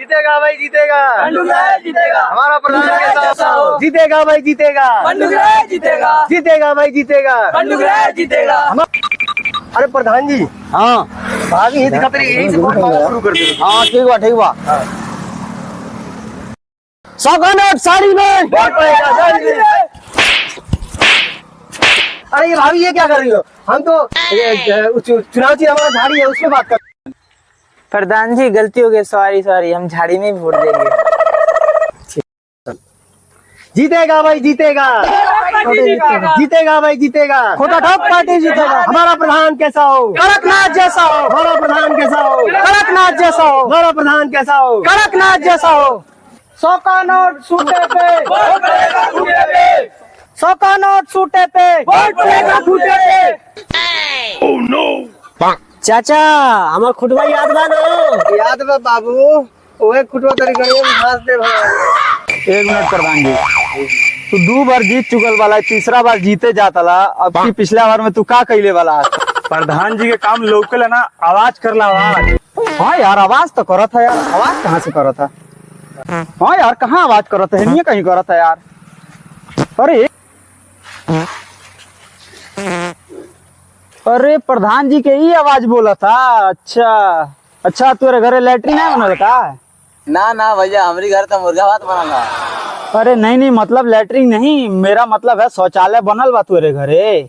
जीतेगा भाई जीतेगा, जीतेगा हमारा प्रधान कैसा हो? जीतेगा भाई जीतेगा, जीतेगा, जीतेगा भाई जीतेगा, जीतेगा। अरे प्रधान जी, हाँ भाभी यही दिखाते रहिए, यही से वोट मांगना शुरू कर दो। हाँ ठीक बा 100 का नोट साड़ी में वोट पड़ेगा साड़ी में। अरे ये भाभी ये क्या कर रही हो? हम तो चुनाव चिन्ह हमारा झाड़ी है, उसमें बात कर। प्रधान जी गलती हो गई, सॉरी हम झाड़ी में वोट देंगे। जीतेगा भाई जीतेगा, जीतेगा भाई जीतेगा, खोटा ठोक पार्टी जीतेगा। हमारा प्रधान कैसा हो? कड़कनाथ जैसा हो, हमारा प्रधान कैसा हो? कड़कनाथ जैसा हो, हमारा प्रधान कैसा हो? कड़कनाथ जैसा हो। 100 का नोट सूटे पे, 100 का नोट सूटे पे, वोट पड़ेगा खूटे पे। चाचा हमार खुटवा याद बा ना? याद बा बाबू, ओए खुटवा तरी गड़िया में घास दे भाई। 1 मिनट प्रधान जी, तू 2 बार जीत चुकल वाला, तीसरा बार जीते जाता। अब की पिछला बार में तू का कैले वाला? प्रधान जी के काम लोकल है ना, आवाज कर ला आवाज। हाँ यार आवाज तो करा था यार, आवाज कहाँ से करा था? हाँ यार कहाँ आवाज करा था? नहीं कहीं करा था यार। अरे प्रधान जी के ही आवाज बोला था। अच्छा तेरे घरे लैट्रिन है बनल का? ना भैया, हमारी घर तो मुर्गा भात बना। अरे नहीं मतलब लैट्रिन नहीं, मेरा मतलब है शौचालय बनल बा तेरे घरे।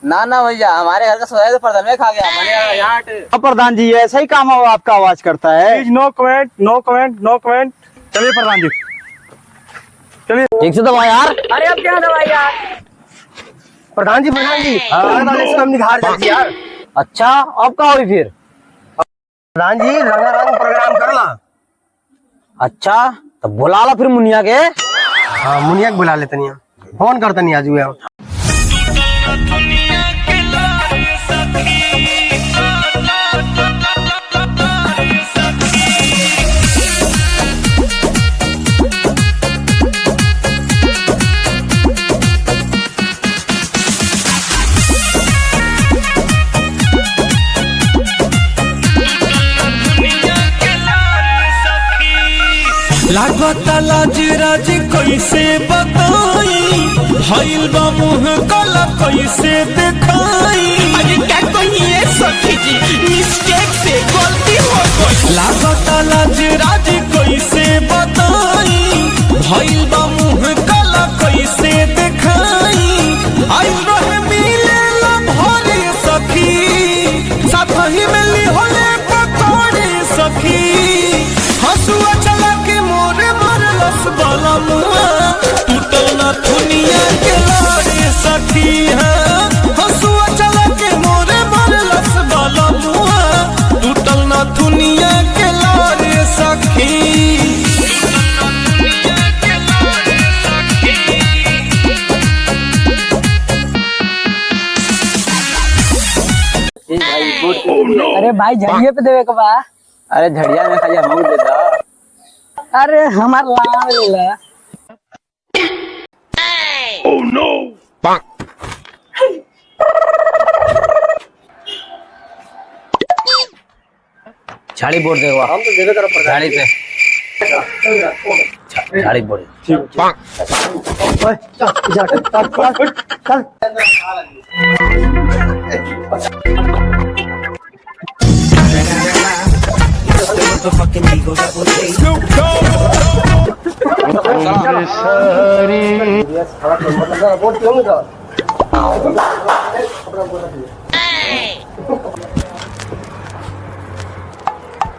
ना भैया, हमारे घर का सोया तो प्रधान में खा गया। मैंने यहाँ प्रधान जी ऐसा ही काम हो आपका आवाज करता है। Please no comment, no comment, no comment. चलिए प्रधान जी चलिए। ठीक से दबा यार। अरे अब क्या दवाई यार? प्रधान जी हम निखार जाती यार। अच्छा अब का हुई फिर? प्रधान जी रंगारंग प्रोग्राम कर ला। अच्छा तो बुला ला फिर मुनिया के। हाँ मुनिया के बुला लेते नहीं, फोन करते नहीं आज हुए। लागता लाज राज कैसे बताई, भइल बा मुँह काला कैसे दिखाई। अरे क्या कहिए सखी जी, मिस्टेक से गलती हो गई। लागता लाज राज कैसे बताई, भइल बा मुँह काला कैसे दिखाई। आई रहे मिले ला भरे सखी, साथ ही में लिहोले पकड़े सखी। हंसुआ चला के मोरे मारलस बाला मुआ, टूटल ना दुनिया के लारे सखी है। हंसुआ चला के मोरे मारलस बाला मुआ, टूटल ना दुनिया के लारे सखी। अरे भाई झड़िए पे देवे के बा। अरे झड़िया में खाली हम दे दा। अरे हमार लाव लेला। झाड़ी बोर्ड देगा। हम तो देवे करो झाड़ी पे झाड़ी बोर्ड।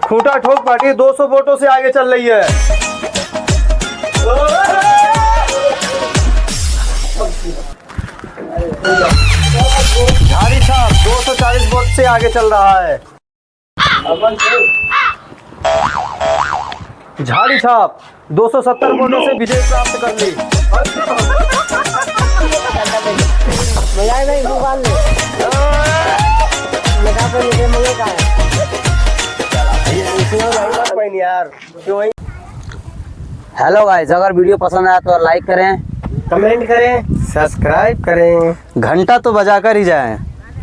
खूटा ठोक पार्टी 200 वोटों से आगे चल रही है। झाड़ी साहब 240 वोट से आगे चल रहा है। झाड़ी साहब 270 वोटों से विजय प्राप्त कर ली। यार हेलो गाइस, अगर वीडियो पसंद आया तो लाइक करें, कमेंट करें, सब्सक्राइब करें, घंटा तो बजा कर ही जाएं।